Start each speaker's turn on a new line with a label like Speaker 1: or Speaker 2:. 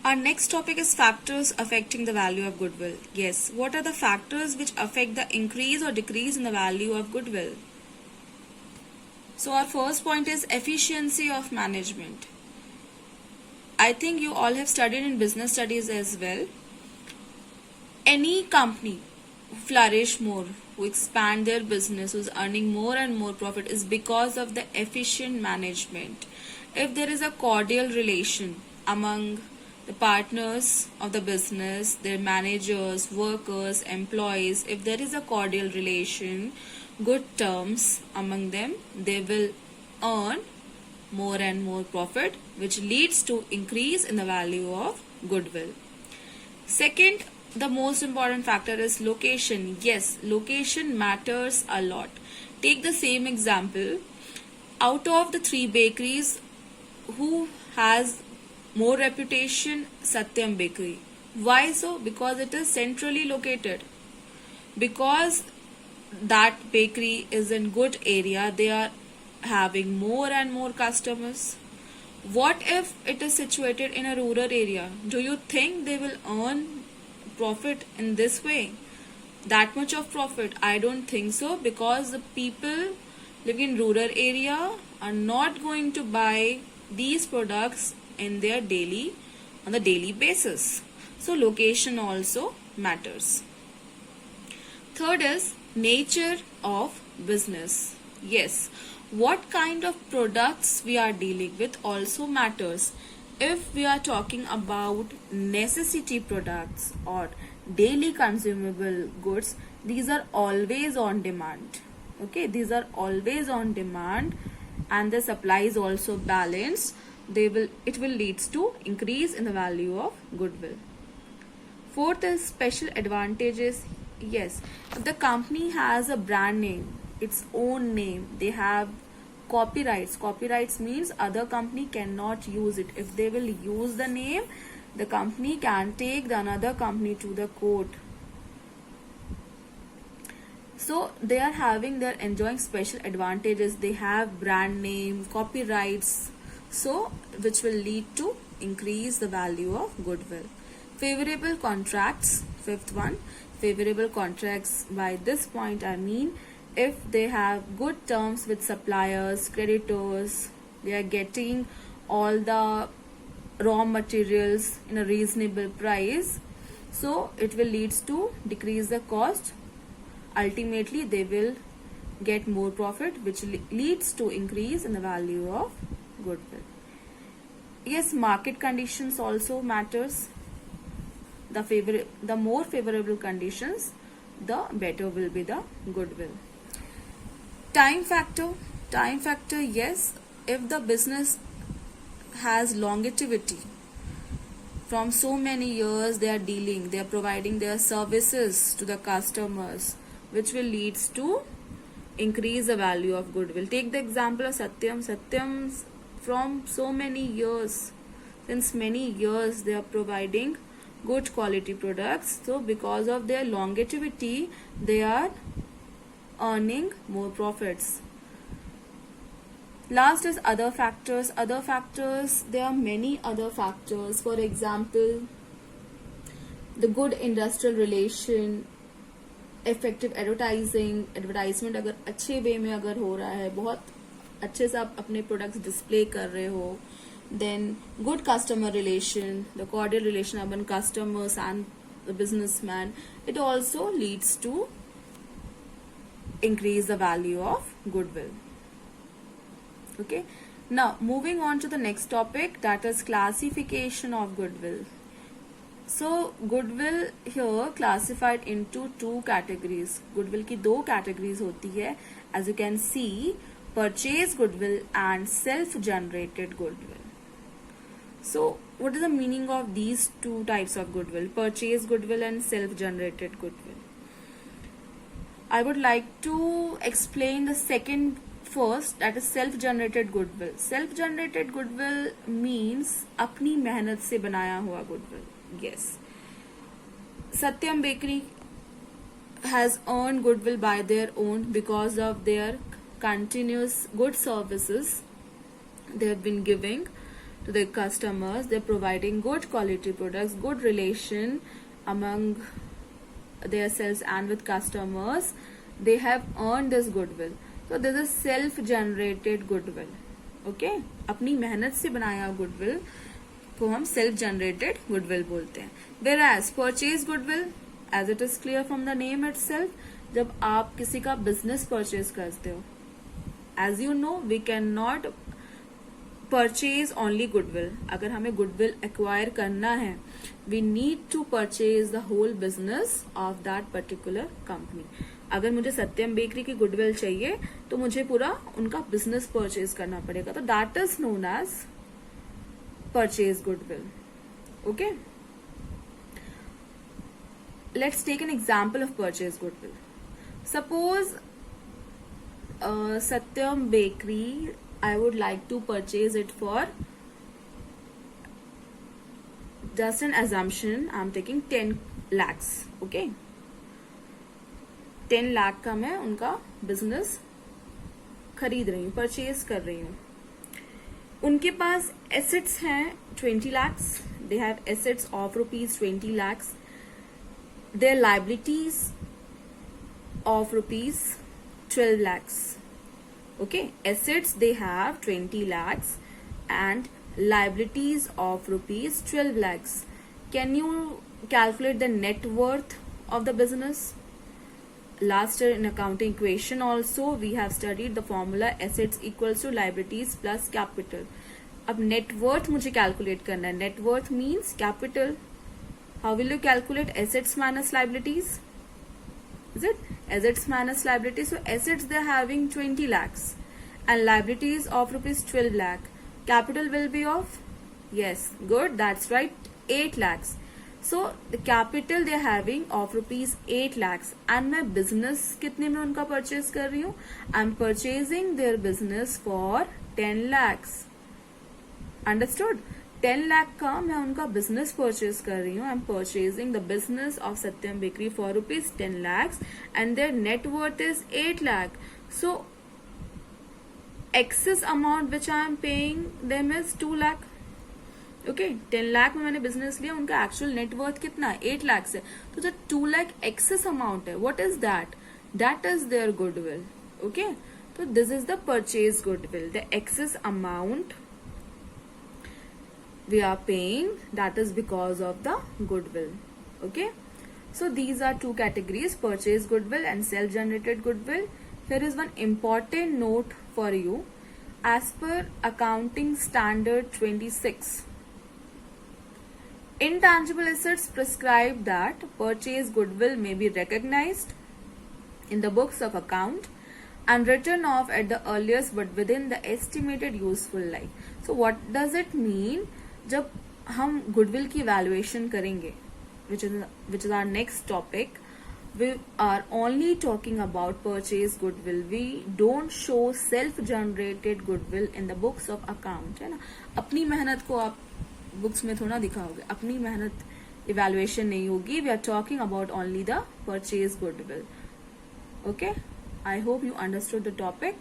Speaker 1: Our next topic is factors affecting the value of goodwill. Yes, what are the factors which affect the increase or decrease in the value of goodwill? So our first point is efficiency of management. I think you all have studied in business studies as well. Any company who flourish more, who expand their business, who's earning more and more profit is because of the efficient management. If there is a cordial relation among the partners of the business, their managers, workers, employees, if there is a cordial relation, good terms among them, they will earn more and more profit, which leads to increase in the value of goodwill. Second, the most important factor is location. Yes, location matters a lot. Take the same example. Out of the 3 bakeries, who has more reputation? Satyam Bakery. Why so? Because it is centrally located. Because that bakery is in good area, they are having more and more customers. What if it is situated in a rural area? Do you think they will earn profit in this way? That much of profit? I don't think so, because the people living in rural area are not going to buy these products in their on the daily basis. So location also matters. Third is nature of business. Yes, what kind of products we are dealing with also matters. If we are talking about necessity products or daily consumable goods, these are always on demand. Okay, these are always on demand, and the supply is also balanced. It will leads to increase in the value of goodwill. Fourth is special advantages. Yes, if the company has a brand name, its own name, they have copyrights. Copyrights means other company cannot use it. If they will use the name, the company can take the another company to the court. So they are enjoying special advantages. They have brand name, copyrights, so which will lead to increase the value of goodwill. Favorable contracts. Fifth one, favorable contracts. By this point I mean, if they have good terms with suppliers, creditors, they are getting all the raw materials in a reasonable price, so it will leads to decrease the cost. Ultimately they will get more profit, which leads to increase in the value of goodwill. Yes, market conditions also matters. The more favorable conditions, the better will be the goodwill. Time factor, yes, if the business has longevity, from so many years they are providing their services to the customers, which will leads to increase the value of goodwill. Take the example of Satyam's from so many years, since many years they are providing good quality products, so because of their longevity they are earning more profits. Last is other factors. There are many other factors. For example, the good industrial relation, effective advertisement अगर अच्छे वे में अगर हो रहा है, बहुत अच्छे से आप अपने प्रोडक्ट्स डिस्प्ले कर रहे हो, then good customer relation, the cordial relation among customers and the businessman, it also leads to increase the value of goodwill. Okay, now moving on to the next topic, that is classification of goodwill. So goodwill here classified into 2 categories. Goodwill की 2 categories होती है, as you can see, purchase goodwill and self-generated goodwill. So what is the meaning of these 2 types of goodwill, purchase goodwill and self-generated goodwill? I would like to explain the second first, that is self-generated goodwill. Self-generated goodwill means अपनी मेहनत से बनाया हुआ goodwill. Yes, Satyam Bakery has earned goodwill by their own because of their continuous good services they have been giving to the customers, they're providing good quality products, good relation among their sales and with customers, they have earned this goodwill. So this is self generated goodwill. Okay, अपनी मेहनत से बनाया goodwill को हम self generated goodwill बोलते हैं. Whereas purchase goodwill, as it is clear from the name itself, जब आप किसी का बिजनेस परचेज करते हो, as you know, we cannot purchase only goodwill. अगर हमें गुडविल एक्वायर करना है, we need to purchase the whole business of that particular company. अगर मुझे सत्यम बेकरी की गुडविल चाहिए तो मुझे पूरा उनका बिजनेस परचेज करना पड़ेगा. तो that is known as purchase goodwill. Okay, let's take an example of purchase goodwill. Suppose Satyam bakery, I would like to purchase it for, just an assumption, I'm taking 10 lakhs. Okay, 10 lakh का मैं उनका business खरीद रही हूँ, purchase कर रही हूँ. उनके पास एसेट्स हैं 20 lakhs. They have assets of rupees 20 lakhs. Their liabilities of rupees 12 lakhs. Okay, assets they have 20 lakhs and liabilities of rupees 12 lakhs. Can you calculate the net worth of the business? Last year in accounting equation also we have studied the formula assets equals to liabilities plus capital. अब net worth मुझे calculate करना है. Net worth means capital. How will you calculate assets minus liabilities? Is it assets minus liabilities? So assets they're having 20 lakhs and liabilities of rupees 12 lakh. Capital will be of, yes, good, that's right, 8 lakhs. So the capital they're having of rupees 8 lakhs and मैं business कितने में उनका purchase कर रही हूँ? I'm purchasing their business for 10 lakhs. Understood? 10 lakh का मैं उनका business purchase कर रही हूँ. I'm purchasing the business of Satyam Bakery for rupees 10 lakhs and their net worth is 8 lakh. So excess amount which I am paying them is 2 lakh. Okay, 10 lakh में मैंने business लिया, उनका actual net worth कितना है? 8 lakhs है. तो जो 2 lakh excess amount है, what is that? That is their goodwill. Okay, so this is the purchase goodwill. The excess amount we are paying, that is because of the goodwill. Okay, so these are two categories, purchase goodwill and self generated goodwill. Here is one important note for you. As per accounting standard 26, intangible assets prescribe that purchase goodwill may be recognized in the books of account and written off at the earliest but within the estimated useful life. So what does it mean? जब हम goodwill की valuation करेंगे, which is our next topic, we are only talking about purchase goodwill. We don't show self generated goodwill in the books of account. है ना, अपनी मेहनत को आप बुक्स में थोड़ा दिखाओगे, अपनी मेहनत इवैल्यूएशन नहीं होगी. We are talking about only the purchase goodwill. Okay, I hope you understood the topic.